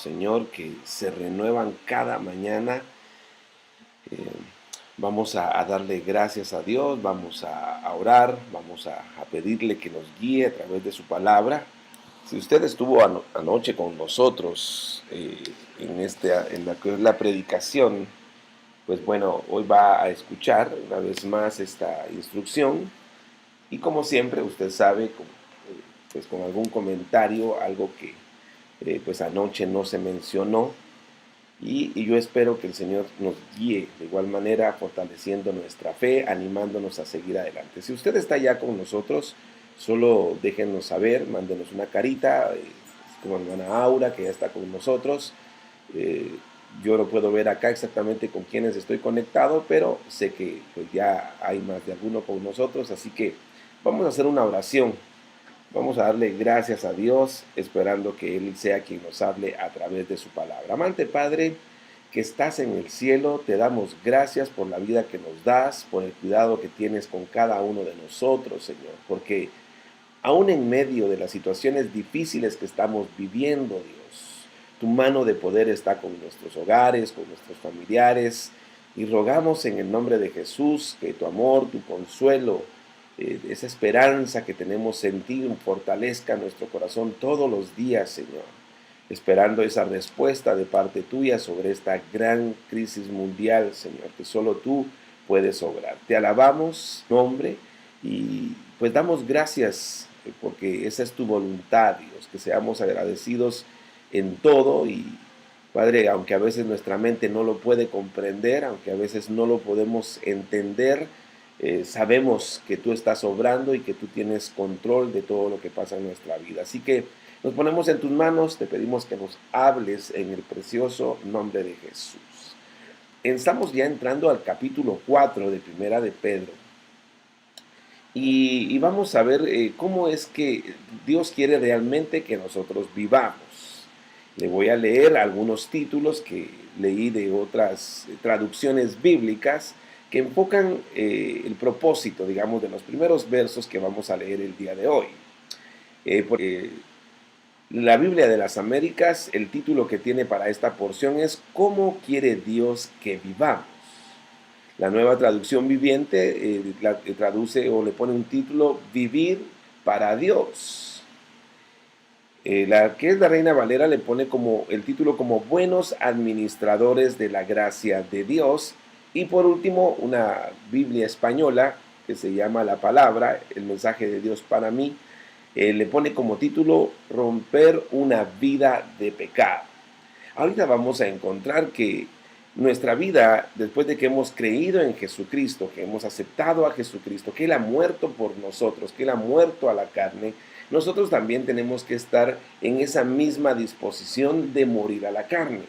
Señor, que se renuevan cada mañana. Eh, Vamos a darle gracias a Dios, vamos a orar, vamos a pedirle que nos guíe a través de su palabra. Si usted estuvo anoche con nosotros en la que es la predicación, pues bueno, hoy va a escuchar una vez más esta instrucción y como siempre usted sabe, pues con algún comentario, algo que pues anoche no se mencionó y yo espero que el Señor nos guíe de igual manera, fortaleciendo nuestra fe, animándonos a seguir adelante. Si usted está ya con nosotros, solo déjenos saber, mándenos una carita, como la hermana Aura, que ya está con nosotros. Eh, yo no puedo ver acá exactamente con quienes estoy conectado, pero sé que pues, ya hay más de alguno con nosotros, así que vamos a hacer una oración. Vamos a darle gracias a Dios, esperando que Él sea quien nos hable a través de su palabra. Amante Padre, que estás en el cielo, te damos gracias por la vida que nos das, por el cuidado que tienes con cada uno de nosotros, Señor, porque aún en medio de las situaciones difíciles que estamos viviendo, Dios, tu mano de poder está con nuestros hogares, con nuestros familiares, y rogamos en el nombre de Jesús que tu amor, tu consuelo, esa esperanza que tenemos en ti fortalezca nuestro corazón todos los días, Señor, esperando esa respuesta de parte tuya sobre esta gran crisis mundial, Señor, que solo tú puedes obrar. Te alabamos, nombre, y pues damos gracias porque esa es tu voluntad, Dios, que seamos agradecidos en todo y Padre, aunque a veces nuestra mente no lo puede comprender, aunque a veces no lo podemos entender, sabemos que tú estás obrando y que tú tienes control de todo lo que pasa en nuestra vida. Así que nos ponemos en tus manos, te pedimos que nos hables en el precioso nombre de Jesús. Estamos ya entrando al capítulo 4 de Primera de Pedro. Y vamos a ver cómo es que Dios quiere realmente que nosotros vivamos. Le voy a leer algunos títulos que leí de otras traducciones bíblicas que enfocan el propósito, digamos, de los primeros versos que vamos a leer el día de hoy. La Biblia de las Américas, el título que tiene para esta porción es ¿Cómo quiere Dios que vivamos? La Nueva Traducción Viviente traduce o le pone un título Vivir para Dios. La que es la Reina Valera le pone como el título como Buenos administradores de la gracia de Dios. Y por último, una Biblia española que se llama La Palabra, el mensaje de Dios para mí, le pone como título Romper una vida de pecado. Ahorita vamos a encontrar que nuestra vida, después de que hemos creído en Jesucristo, que hemos aceptado a Jesucristo, que Él ha muerto por nosotros, que Él ha muerto a la carne, nosotros también tenemos que estar en esa misma disposición de morir a la carne.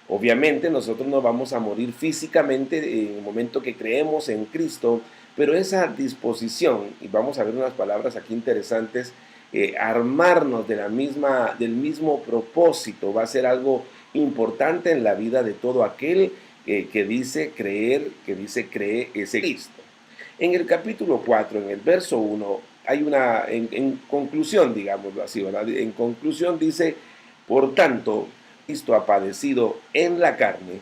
Obviamente nosotros no vamos a morir físicamente en el momento que creemos en Cristo, pero esa disposición, y vamos a ver unas palabras aquí interesantes, armarnos del mismo propósito, va a ser algo importante en la vida de todo aquel que dice creer, ese Cristo. En el capítulo 4, en el verso 1, hay en conclusión, digámoslo así, ¿verdad? En conclusión dice, por tanto, Cristo ha padecido en la carne,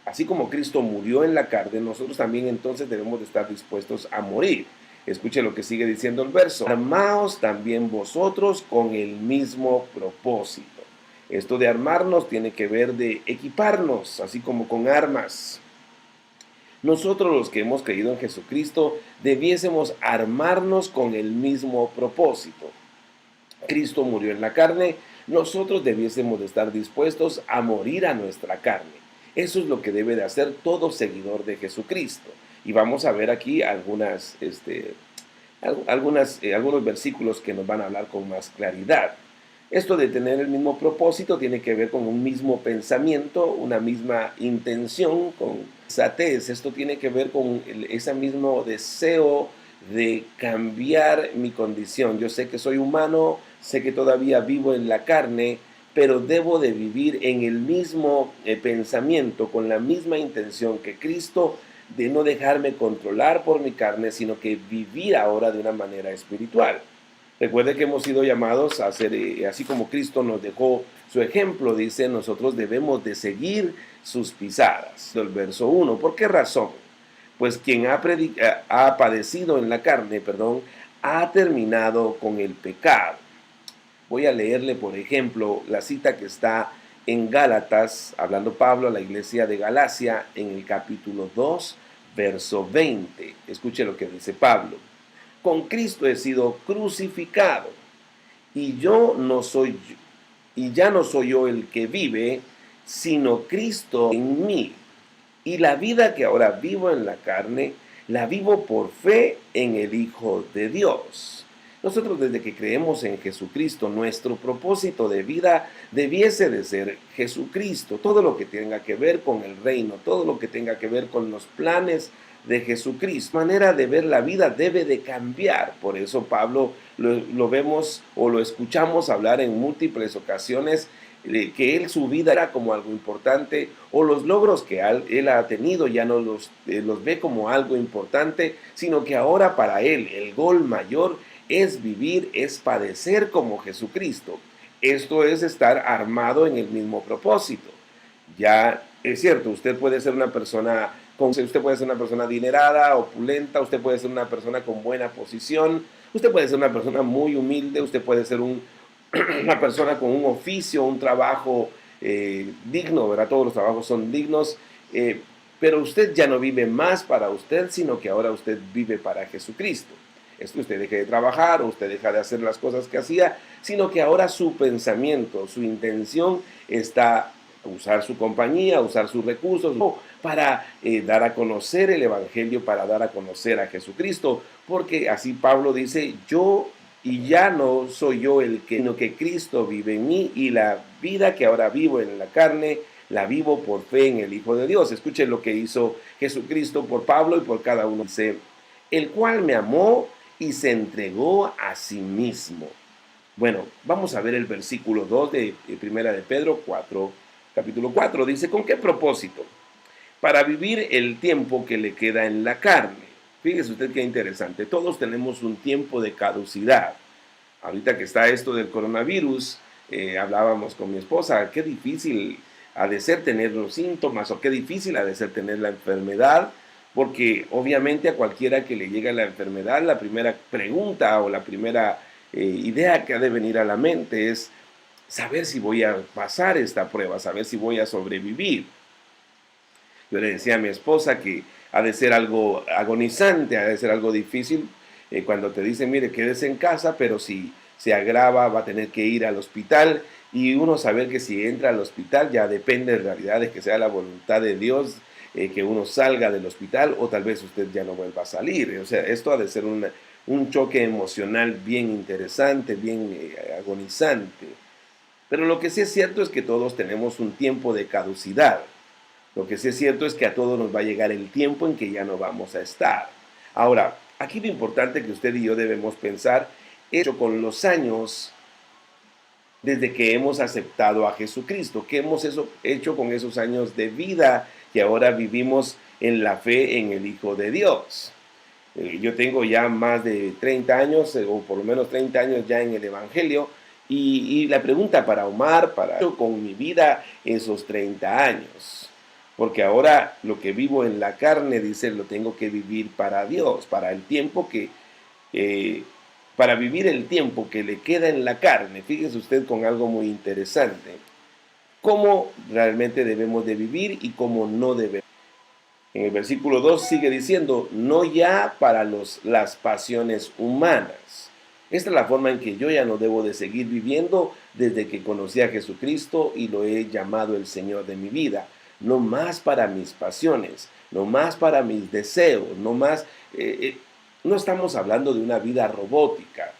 así como Cristo murió en la carne, nosotros también entonces debemos de estar dispuestos a morir. Escuche lo que sigue diciendo el verso. Armaos también vosotros con el mismo propósito. Esto de armarnos tiene que ver de equiparnos, así como con armas. Nosotros los que hemos creído en Jesucristo debiésemos armarnos con el mismo propósito. Cristo murió en la carne, nosotros debiésemos de estar dispuestos a morir a nuestra carne. Eso es lo que debe de hacer todo seguidor de Jesucristo. Y vamos a ver aquí algunos versículos que nos van a hablar con más claridad. Esto de tener el mismo propósito tiene que ver con un mismo pensamiento, una misma intención, con sensatez. Esto tiene que ver con ese mismo deseo de cambiar mi condición. Yo sé que soy humano, sé que todavía vivo en la carne, pero debo de vivir en el mismo pensamiento, con la misma intención que Cristo, de no dejarme controlar por mi carne, sino que vivir ahora de una manera espiritual. Recuerde que hemos sido llamados a ser, así como Cristo nos dejó su ejemplo, dice, nosotros debemos de seguir sus pisadas. El verso 1, ¿por qué razón? Pues quien ha padecido en la carne, perdón, ha terminado con el pecado. Voy a leerle, por ejemplo, la cita que está en Gálatas, hablando Pablo a la iglesia de Galacia, en el capítulo 2, verso 20. Escuche lo que dice Pablo. Con Cristo he sido crucificado, y yo no soy, y ya no soy yo el que vive, sino Cristo en mí. Y la vida que ahora vivo en la carne, la vivo por fe en el Hijo de Dios. Nosotros desde que creemos en Jesucristo, nuestro propósito de vida debiese de ser Jesucristo. Todo lo que tenga que ver con el reino, todo lo que tenga que ver con los planes de Jesucristo. La manera de ver la vida debe de cambiar. Por eso Pablo lo vemos o lo escuchamos hablar en múltiples ocasiones, que él su vida era como algo importante, o los logros que él ha tenido ya no los ve como algo importante, sino que ahora para él el gol mayor es vivir, es padecer como Jesucristo. Esto es estar armado en el mismo propósito. Ya es cierto, usted puede ser una persona usted puede ser una persona adinerada, opulenta, usted puede ser una persona con buena posición, usted puede ser una persona muy humilde, usted puede ser una persona con un oficio, un trabajo digno, ¿verdad? Todos los trabajos son dignos, pero usted ya no vive más para usted, sino que ahora usted vive para Jesucristo. Es que usted deje de trabajar o usted deja de hacer las cosas que hacía, sino que ahora su pensamiento, su intención está usar su compañía, usar sus recursos para dar a conocer el Evangelio, para dar a conocer a Jesucristo, porque así Pablo dice, yo y ya no soy yo el que, sino que Cristo vive en mí, y la vida que ahora vivo en la carne, la vivo por fe en el Hijo de Dios. Escuchen lo que hizo Jesucristo por Pablo y por cada uno. Dice, el cual me amó y se entregó a sí mismo. Bueno, vamos a ver el versículo 2 de Primera de Pedro 4, capítulo 4. Dice, ¿con qué propósito? Para vivir el tiempo que le queda en la carne. Fíjese usted qué interesante. Todos tenemos un tiempo de caducidad. Ahorita que está esto del coronavirus, hablábamos con mi esposa, qué difícil ha de ser tener los síntomas, o qué difícil ha de ser tener la enfermedad, porque obviamente a cualquiera que le llegue la enfermedad, la primera pregunta o la primera idea que ha de venir a la mente es saber si voy a pasar esta prueba, saber si voy a sobrevivir. Yo le decía a mi esposa que ha de ser algo agonizante, ha de ser algo difícil cuando te dicen, mire, quédese en casa, pero si se agrava va a tener que ir al hospital, y uno saber que si entra al hospital ya depende en realidad de que sea la voluntad de Dios, que uno salga del hospital, o tal vez usted ya no vuelva a salir. O sea, esto ha de ser un choque emocional bien interesante, bien agonizante. Pero lo que sí es cierto es que todos tenemos un tiempo de caducidad. Lo que sí es cierto es que a todos nos va a llegar el tiempo en que ya no vamos a estar. Ahora, aquí lo importante que usted y yo debemos pensar es que con los años, desde que hemos aceptado a Jesucristo, ¿qué hemos hecho con esos años de vida que ahora vivimos en la fe en el Hijo de Dios? Yo tengo ya más de 30 años, o por lo menos 30 años ya en el Evangelio, y la pregunta para Omar, para yo con mi vida esos 30 años. Porque ahora lo que vivo en la carne, dice, lo tengo que vivir para Dios, para el tiempo para vivir el tiempo que le queda en la carne. Fíjese usted con algo muy interesante. Cómo realmente debemos de vivir y cómo no debemos. En el versículo 2 sigue diciendo, no ya para las pasiones humanas. Esta es la forma en que yo ya no debo de seguir viviendo desde que conocí a Jesucristo y lo he llamado el Señor de mi vida. No más para mis pasiones, no más para mis deseos, no más... no estamos hablando de una vida robótica.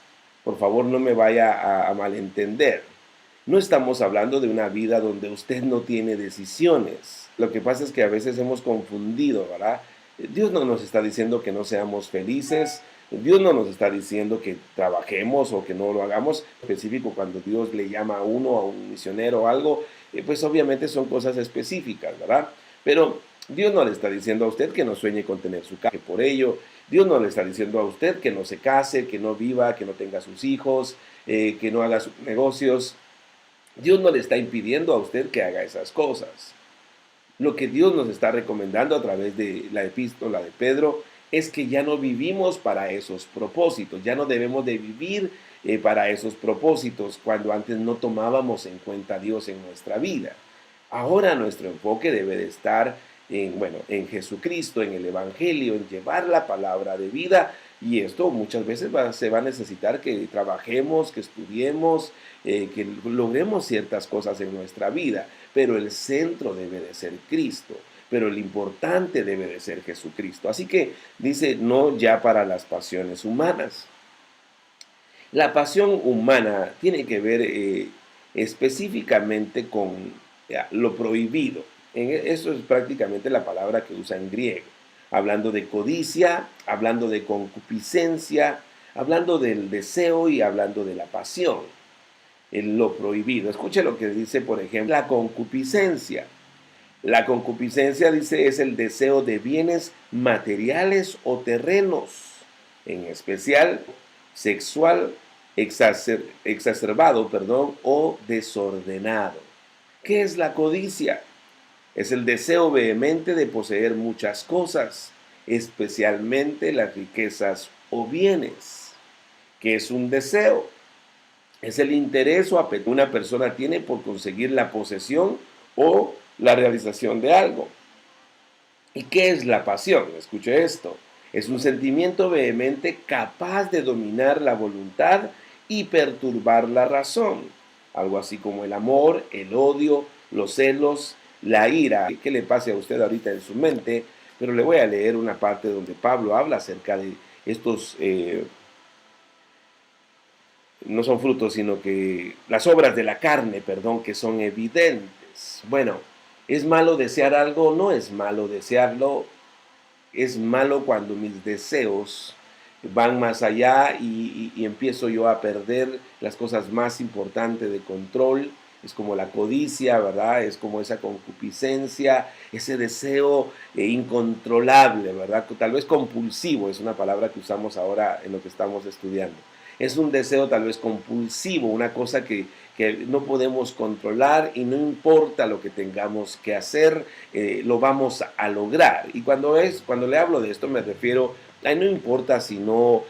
Por favor, no me vaya a malentender. No estamos hablando de una vida donde usted no tiene decisiones. Lo que pasa es que a veces hemos confundido, ¿verdad? Dios no nos está diciendo que no seamos felices. Dios no nos está diciendo que trabajemos o que no lo hagamos. En específico, cuando Dios le llama a uno, a un misionero o algo, pues obviamente son cosas específicas, ¿verdad? Pero Dios no le está diciendo a usted que no sueñe con tener su casa. Por ello, Dios no le está diciendo a usted que no se case, que no viva, que no tenga sus hijos, que no haga sus negocios. Dios no le está impidiendo a usted que haga esas cosas. Lo que Dios nos está recomendando a través de la epístola de Pedro es que ya no vivimos para esos propósitos, ya no debemos de vivir para esos propósitos cuando antes no tomábamos en cuenta a Dios en nuestra vida. Ahora nuestro enfoque debe de estar en Jesucristo, en el Evangelio, en llevar la palabra de vida, y esto muchas veces se va a necesitar que trabajemos, que estudiemos, que logremos ciertas cosas en nuestra vida, pero el centro debe de ser Cristo, pero el importante debe de ser Jesucristo. Así que dice, no ya para las pasiones humanas. La pasión humana tiene que ver específicamente con lo prohibido. Eso es prácticamente la palabra que usa en griego, hablando de codicia, hablando de concupiscencia, hablando del deseo y hablando de la pasión, en lo prohibido. Escuche lo que dice, por ejemplo, la concupiscencia. La concupiscencia, dice, es el deseo de bienes materiales o terrenos, en especial sexual exacerbado, o desordenado. ¿Qué es la codicia? Es el deseo vehemente de poseer muchas cosas, especialmente las riquezas o bienes. ¿Qué es un deseo? Es el interés o apetito que una persona tiene por conseguir la posesión o la realización de algo. ¿Y qué es la pasión? Escuche esto. Es un sentimiento vehemente capaz de dominar la voluntad y perturbar la razón. Algo así como el amor, el odio, los celos, la ira. ¿Qué le pase a usted ahorita en su mente? Pero le voy a leer una parte donde Pablo habla acerca de estos, no son frutos, sino que las obras de la carne, perdón, que son evidentes. Bueno, ¿es malo desear algo? No es malo desearlo. Es malo cuando mis deseos van más allá y empiezo yo a perder las cosas más importantes de control. Es como la codicia, ¿verdad? Es como esa concupiscencia, ese deseo incontrolable, ¿verdad? Tal vez compulsivo, es una palabra que usamos ahora en lo que estamos estudiando. Es un deseo tal vez compulsivo, una cosa que no podemos controlar y no importa lo que tengamos que hacer, lo vamos a lograr. Y cuando le hablo de esto me refiero a no importa si no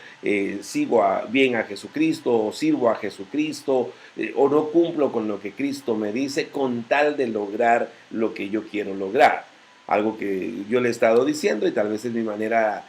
sigo bien a Jesucristo o sirvo a Jesucristo o no cumplo con lo que Cristo me dice con tal de lograr lo que yo quiero lograr. Algo que yo le he estado diciendo y tal vez es mi manera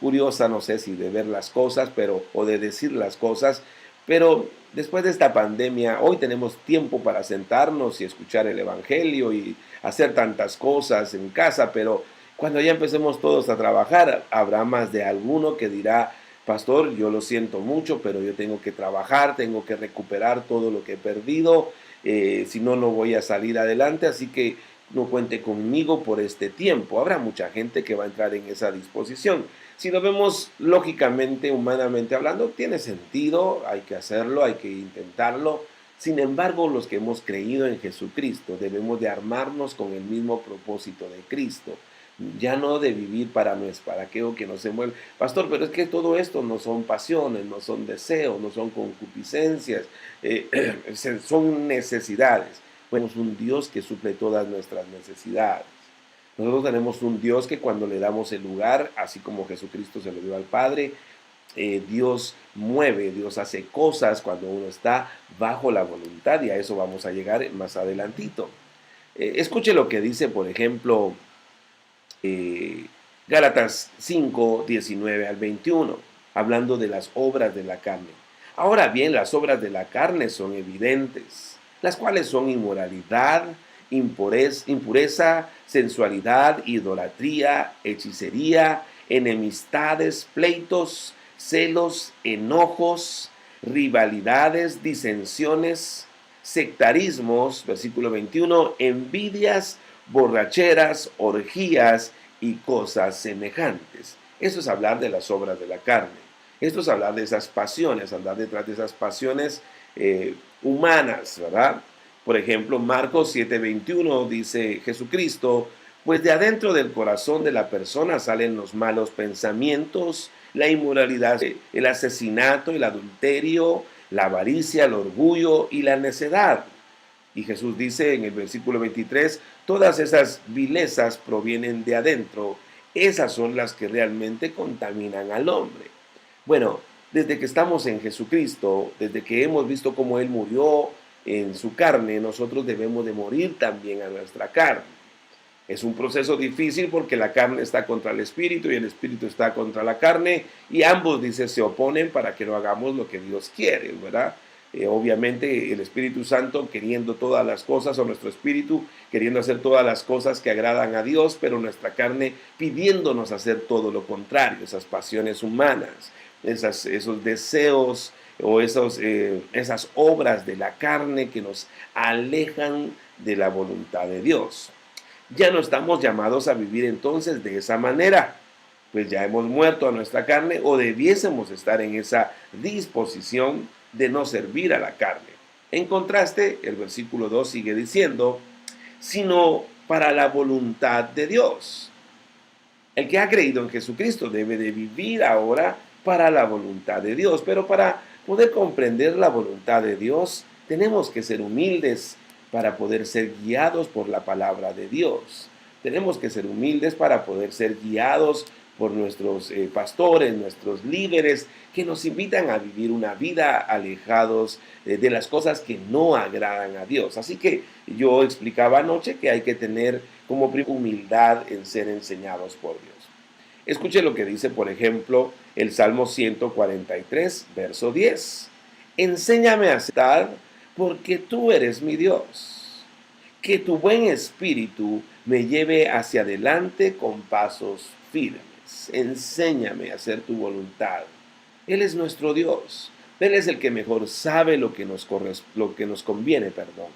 curiosa, no sé si de ver las cosas, o de decir las cosas, pero después de esta pandemia, hoy tenemos tiempo para sentarnos y escuchar el Evangelio y hacer tantas cosas en casa, pero cuando ya empecemos todos a trabajar, habrá más de alguno que dirá, pastor, yo lo siento mucho, pero yo tengo que trabajar, tengo que recuperar todo lo que he perdido, si no, no voy a salir adelante, así que no cuente conmigo por este tiempo. Habrá mucha gente que va a entrar en esa disposición. Si lo vemos lógicamente, humanamente hablando, tiene sentido, hay que hacerlo, hay que intentarlo. Sin embargo, los que hemos creído en Jesucristo debemos de armarnos con el mismo propósito de Cristo. Ya no de vivir para nuestro aquello que no se mueve. Pastor, pero es que todo esto no son pasiones, no son deseos, no son concupiscencias, son necesidades. Tenemos un Dios que suple todas nuestras necesidades. Nosotros tenemos un Dios que cuando le damos el lugar, así como Jesucristo se lo dio al Padre, Dios mueve, Dios hace cosas cuando uno está bajo la voluntad, y a eso vamos a llegar más adelantito. Escuche lo que dice, por ejemplo, Gálatas 5, 19 al 21, hablando de las obras de la carne. Ahora bien, las obras de la carne son evidentes, las cuales son inmoralidad, impureza, sensualidad, idolatría, hechicería, enemistades, pleitos, celos, enojos, rivalidades, disensiones, sectarismos, versículo 21, envidias, borracheras, orgías y cosas semejantes. Eso es hablar de las obras de la carne. Esto es hablar de esas pasiones, andar detrás de esas pasiones humanas, ¿verdad? Por ejemplo, Marcos 7:21 dice Jesucristo, pues de adentro del corazón de la persona salen los malos pensamientos, la inmoralidad, el asesinato, el adulterio, la avaricia, el orgullo y la necedad. Y Jesús dice en el versículo 23, todas esas vilezas provienen de adentro, esas son las que realmente contaminan al hombre. Bueno, desde que estamos en Jesucristo, desde que hemos visto cómo Él murió en su carne, nosotros debemos de morir también a nuestra carne. Es un proceso difícil porque la carne está contra el espíritu y el espíritu está contra la carne y ambos, dice, se oponen para que no hagamos lo que Dios quiere, ¿verdad? Obviamente el Espíritu Santo queriendo todas las cosas, o nuestro espíritu queriendo hacer todas las cosas que agradan a Dios, pero nuestra carne pidiéndonos hacer todo lo contrario, esas pasiones humanas, esos deseos o esas obras de la carne que nos alejan de la voluntad de Dios. Ya no estamos llamados a vivir entonces de esa manera, pues ya hemos muerto a nuestra carne o debiésemos estar en esa disposición de no servir a la carne. En contraste, el versículo 2 sigue diciendo, sino para la voluntad de Dios. El que ha creído en Jesucristo debe de vivir ahora para la voluntad de Dios, pero para poder comprender la voluntad de Dios, tenemos que ser humildes para poder ser guiados por la palabra de Dios. Tenemos que ser humildes para poder ser guiados por nuestros pastores, nuestros líderes, que nos invitan a vivir una vida alejados de las cosas que no agradan a Dios. Así que yo explicaba anoche que hay que tener como humildad en ser enseñados por Dios. Escuche lo que dice, por ejemplo, el Salmo 143, verso 10. Enséñame a estar porque tú eres mi Dios. Que tu buen espíritu me lleve hacia adelante con pasos firmes. Enséñame a hacer tu voluntad. Él es nuestro Dios. Él es el que mejor sabe lo que nos conviene, perdón.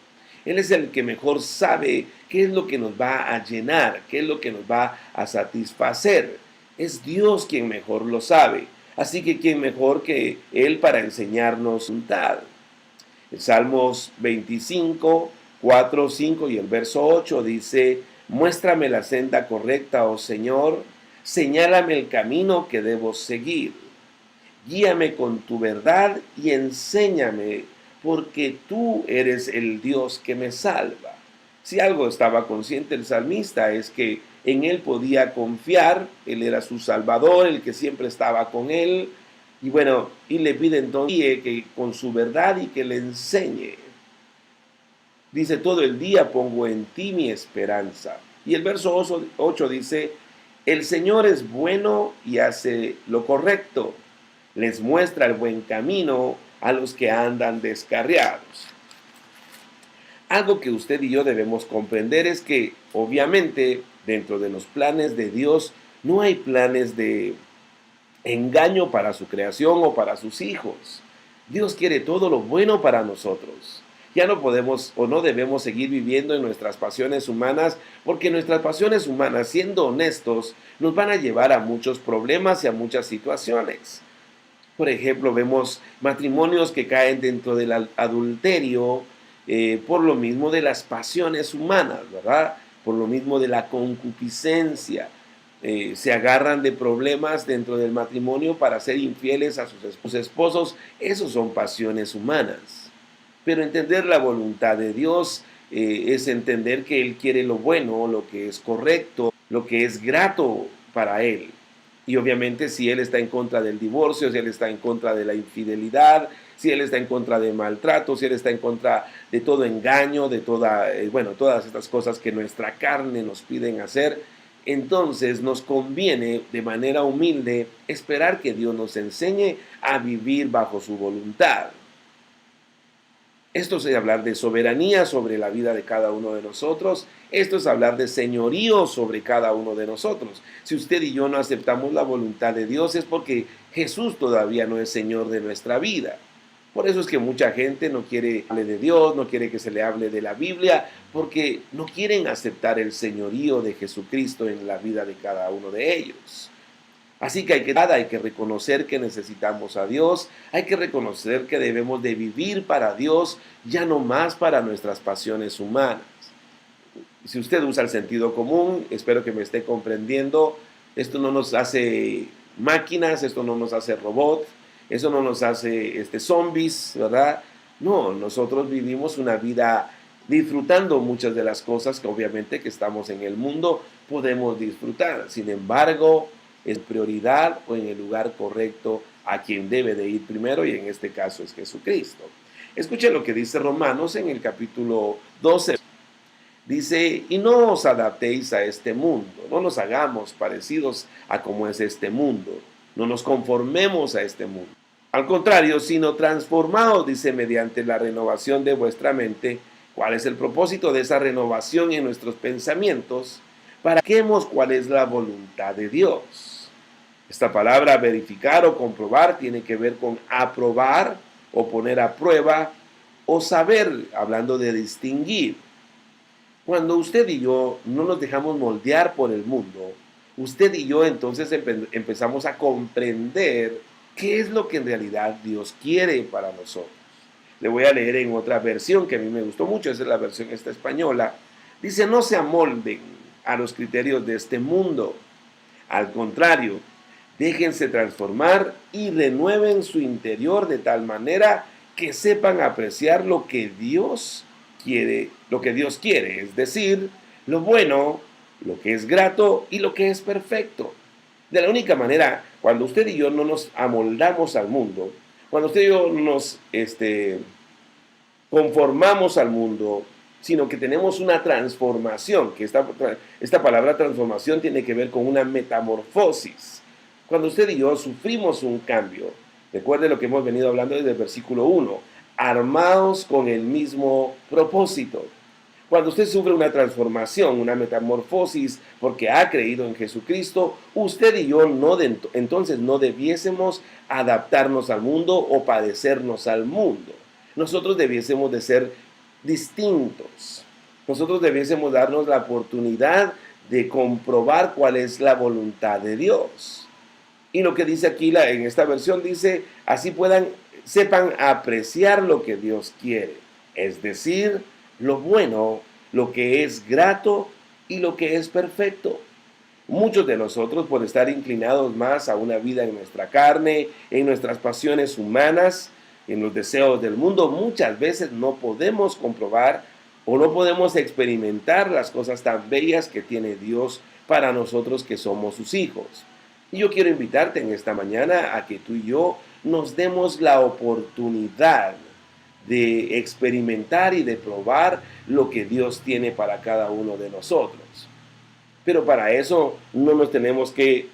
Él es el que mejor sabe qué es lo que nos va a llenar, qué es lo que nos va a satisfacer. Es Dios quien mejor lo sabe. Así que quién mejor que Él para enseñarnos voluntad. El Salmos 25, 4, 5 y el verso 8 dice, muéstrame la senda correcta, oh Señor, señálame el camino que debo seguir. Guíame con tu verdad y enséñame, porque tú eres el Dios que me salva. Si algo estaba consciente el salmista es que en él podía confiar, él era su salvador, el que siempre estaba con él, y bueno, y le pide entonces que con su verdad y que le enseñe. Dice, todo el día pongo en ti mi esperanza. Y el verso 8 dice, el Señor es bueno y hace lo correcto. Les muestra el buen camino a los que andan descarriados. Algo que usted y yo debemos comprender es que, obviamente, dentro de los planes de Dios, no hay planes de engaño para su creación o para sus hijos. Dios quiere todo lo bueno para nosotros. Ya no podemos o no debemos seguir viviendo en nuestras pasiones humanas, porque nuestras pasiones humanas, siendo honestos, nos van a llevar a muchos problemas y a muchas situaciones. Por ejemplo, vemos matrimonios que caen dentro del adulterio por lo mismo de las pasiones humanas, ¿verdad? Por lo mismo de la concupiscencia. Se agarran de problemas dentro del matrimonio para ser infieles a sus esposos. Esos son pasiones humanas. Pero entender la voluntad de Dios es entender que Él quiere lo bueno, lo que es correcto, lo que es grato para Él. Y obviamente si Él está en contra del divorcio, si Él está en contra de la infidelidad, si Él está en contra de maltrato, si Él está en contra de todo engaño, de todas estas cosas que nuestra carne nos piden hacer, entonces nos conviene de manera humilde esperar que Dios nos enseñe a vivir bajo su voluntad. Esto es hablar de soberanía sobre la vida de cada uno de nosotros. Esto es hablar de señorío sobre cada uno de nosotros. Si usted y yo no aceptamos la voluntad de Dios es porque Jesús todavía no es Señor de nuestra vida. Por eso es que mucha gente no quiere hablar de Dios, no quiere que se le hable de la Biblia, porque no quieren aceptar el señorío de Jesucristo en la vida de cada uno de ellos. Así que hay que reconocer que necesitamos a Dios, hay que reconocer que debemos de vivir para Dios, ya no más para nuestras pasiones humanas. Si usted usa el sentido común, espero que me esté comprendiendo, esto no nos hace máquinas, esto no nos hace robots, eso no nos hace zombies, ¿verdad? No, nosotros vivimos una vida disfrutando muchas de las cosas que obviamente que estamos en el mundo podemos disfrutar. Sin embargo, es prioridad o en el lugar correcto a quien debe de ir primero, y en este caso es Jesucristo. Escuchen lo que dice Romanos en el capítulo 12. Dice, y no os adaptéis a este mundo, no nos hagamos parecidos a como es este mundo, no nos conformemos a este mundo. Al contrario, sino transformaos, dice, mediante la renovación de vuestra mente. ¿Cuál es el propósito de esa renovación en nuestros pensamientos? Para que veamos cuál es la voluntad de Dios. Esta palabra verificar o comprobar tiene que ver con aprobar o poner a prueba o saber, hablando de distinguir. Cuando usted y yo no nos dejamos moldear por el mundo, usted y yo entonces empezamos a comprender qué es lo que en realidad Dios quiere para nosotros. Le voy a leer en otra versión que a mí me gustó mucho, esa es la versión esta española. Dice, no se amolden a los criterios de este mundo. Al contrario, déjense transformar y renueven su interior de tal manera que sepan apreciar lo que Dios quiere, es decir, lo bueno, lo que es grato y lo que es perfecto. De la única manera, cuando usted y yo no nos amoldamos al mundo, cuando usted y yo nos conformamos al mundo, sino que tenemos una transformación, que esta palabra transformación tiene que ver con una metamorfosis. Cuando usted y yo sufrimos un cambio, recuerde lo que hemos venido hablando desde el versículo 1, armados con el mismo propósito. Cuando usted sufre una transformación, una metamorfosis, porque ha creído en Jesucristo, usted y yo entonces no debiésemos adaptarnos al mundo o padecernos al mundo. Nosotros debiésemos de ser distintos. Nosotros debiésemos darnos la oportunidad de comprobar cuál es la voluntad de Dios. Y lo que dice aquí en esta versión dice, así sepan apreciar lo que Dios quiere, es decir, lo bueno, lo que es grato y lo que es perfecto. Muchos de nosotros, por estar inclinados más a una vida en nuestra carne, en nuestras pasiones humanas, en los deseos del mundo, muchas veces no podemos comprobar o no podemos experimentar las cosas tan bellas que tiene Dios para nosotros que somos sus hijos. Y yo quiero invitarte en esta mañana a que tú y yo nos demos la oportunidad de experimentar y de probar lo que Dios tiene para cada uno de nosotros. Pero para eso no nos tenemos que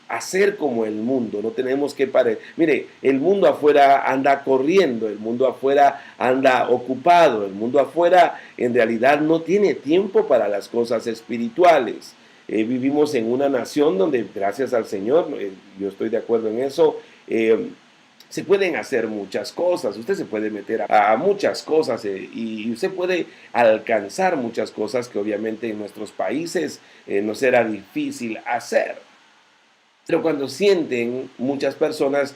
hacer como el mundo, no tenemos que Mire, el mundo afuera anda corriendo, el mundo afuera anda ocupado, el mundo afuera en realidad no tiene tiempo para las cosas espirituales. Vivimos en una nación donde, gracias al Señor, yo estoy de acuerdo en eso, se pueden hacer muchas cosas, usted se puede meter a muchas cosas y usted puede alcanzar muchas cosas que obviamente en nuestros países nos era difícil hacer. Pero cuando sienten, muchas personas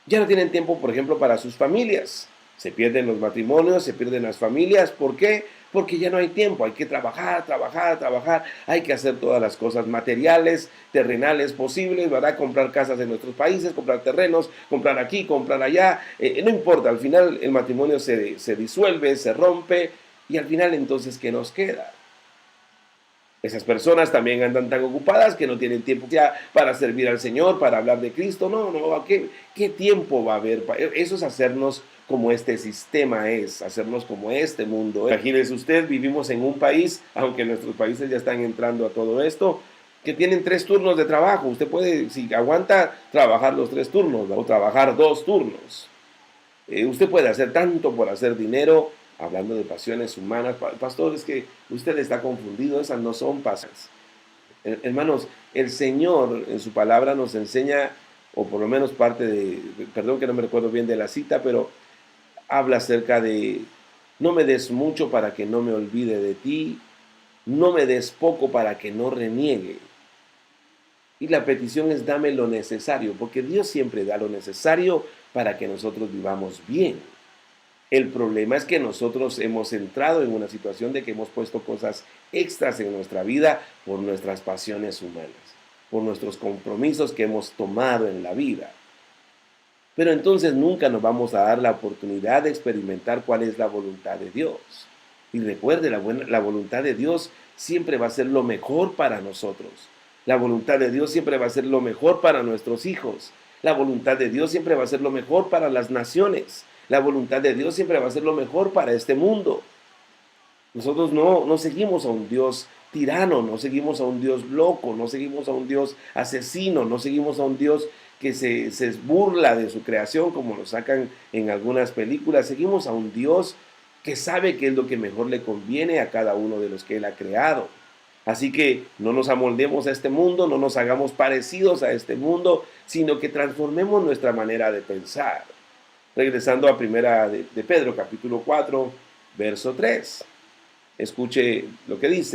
ya no tienen tiempo, por ejemplo, para sus familias. Se pierden los matrimonios, se pierden las familias. ¿Por qué? Porque ya no hay tiempo. Hay que trabajar, trabajar, trabajar. Hay que hacer todas las cosas materiales, terrenales posibles, ¿verdad? Comprar casas en nuestros países, comprar terrenos, comprar aquí, comprar allá. No importa, al final el matrimonio se disuelve, se rompe. Y al final, entonces, ¿qué nos queda? Esas personas también andan tan ocupadas que no tienen tiempo ya para servir al Señor, para hablar de Cristo. No, ¿qué tiempo va a haber? Eso es hacernos como este sistema es, hacernos como este mundo. Imagínese usted, vivimos en un país, aunque nuestros países ya están entrando a todo esto, que tienen 3 turnos de trabajo. Usted puede, si aguanta, trabajar los 3 turnos, ¿no? O trabajar 2 turnos. Usted puede hacer tanto por hacer dinero. Hablando de pasiones humanas, pastor, es que usted está confundido, esas no son pasiones. Hermanos, el Señor en su palabra nos enseña, o por lo menos perdón que no me recuerdo bien de la cita, pero habla acerca de, no me des mucho para que no me olvide de ti, no me des poco para que no reniegue. Y la petición es dame lo necesario, porque Dios siempre da lo necesario para que nosotros vivamos bien. El problema es que nosotros hemos entrado en una situación de que hemos puesto cosas extras en nuestra vida por nuestras pasiones humanas, por nuestros compromisos que hemos tomado en la vida. Pero entonces nunca nos vamos a dar la oportunidad de experimentar cuál es la voluntad de Dios. Y recuerde, la voluntad de Dios siempre va a ser lo mejor para nosotros. La voluntad de Dios siempre va a ser lo mejor para nuestros hijos. La voluntad de Dios siempre va a ser lo mejor para las naciones. La voluntad de Dios siempre va a ser lo mejor para este mundo. Nosotros no seguimos a un Dios tirano, no seguimos a un Dios loco, no seguimos a un Dios asesino, no seguimos a un Dios que se burla de su creación como lo sacan en algunas películas. Seguimos a un Dios que sabe qué es lo que mejor le conviene a cada uno de los que Él ha creado. Así que no nos amoldemos a este mundo, no nos hagamos parecidos a este mundo, sino que transformemos nuestra manera de pensar. Regresando a primera de Pedro, capítulo 4, verso 3. Escuche lo que dice.